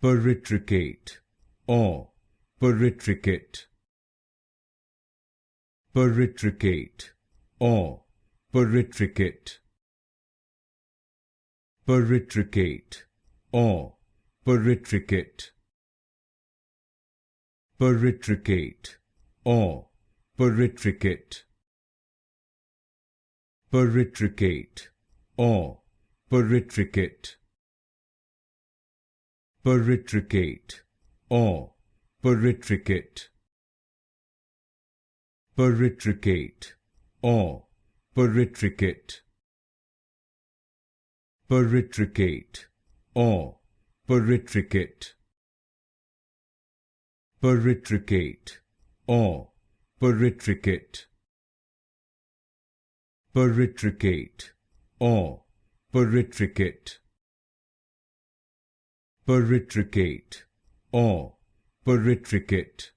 Peritrichate or peritrichate. Peritrichate or peritrichate. Peritrichate or peritrichate. Peritrichate or peritrichate. Peritrichate or peritrichate. Peritrichate or peritrichate. Peritrichate or peritrichate. Peritrichate or peritrichate. Peritrichate or peritrichate. Peritrichate or peritrichate. Peritrichate or peritrichate.